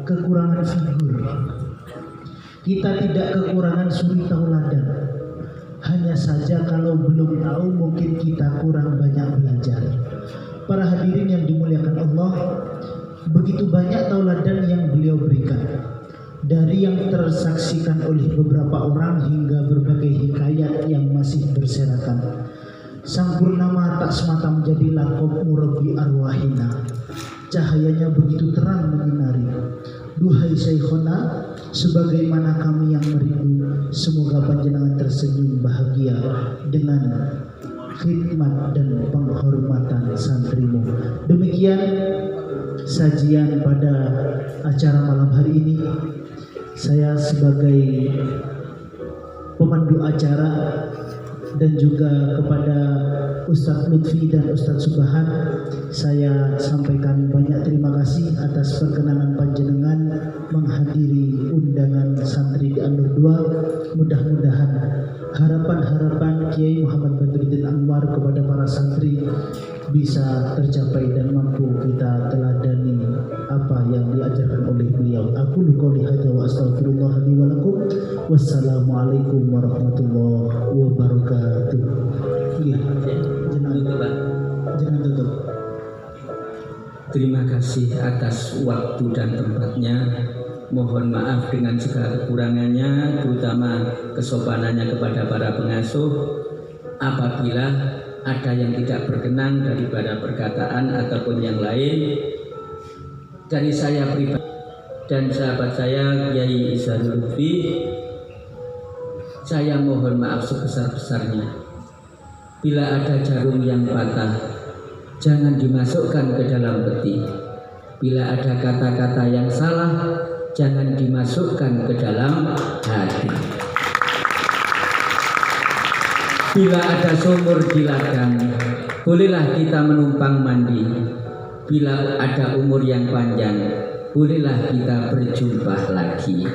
kekurangan figur, kita tidak kekurangan suri tauladan. Hanya saja kalau belum tahu mungkin kita kurang banyak belajar. Para hadirin yang dimuliakan Allah, begitu banyak tauladan yang beliau berikan, dari yang tersaksikan oleh beberapa orang hingga berbagai hikayat yang masih berserakan. Sang Purnama tak semata menjadi lakob murabbi arwahina. Cahayanya begitu terang menyinari. Duhai Syekhona, sebagaimana kami yang merindu, semoga panjenengan tersenyum bahagia dengan khidmat dan penghormatan santrimu. Demikian sajian pada acara malam hari ini. Saya sebagai pemandu acara dan juga kepada Ustadz Lutfi dan Ustadz Subhan, saya sampaikan banyak terima kasih atas perkenanan panjenengan menghadiri undangan santri di An-Nur 2. Mudah-mudahan harapan-harapan Kiai Muhammad Badruddin Anwar kepada para santri bisa tercapai dan mampu kita teladani apa yang diajarkan oleh beliau. Aku qouli hadza wa astaghfirullah li wa lakum. Wassalamualaikum warahmatullahi wabarakatuh. Jangan tutup. Terima kasih atas waktu dan tempatnya. Mohon maaf dengan segala kekurangannya, terutama kesopanannya kepada para pengasuh. Apabila ada yang tidak berkenan daripada perkataan ataupun yang lain, dari saya pribadi dan sahabat saya Kiai Ihsanul Lutfi, saya mohon maaf sebesar-besarnya. Bila ada jarum yang patah, jangan dimasukkan ke dalam peti. Bila ada kata-kata yang salah, jangan dimasukkan ke dalam hati. Bila ada sumur di ladang, bolehlah kita menumpang mandi. Bila ada umur yang panjang, bolehlah kita berjumpa lagi.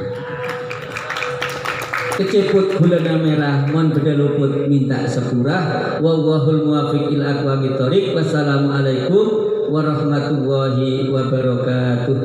Keceput gulana merah, mon beda luput minta sepurah. Wallahul muwaffiq ila aqwamit thoriq. Wassalamualaikum warahmatullahi wabarakatuh.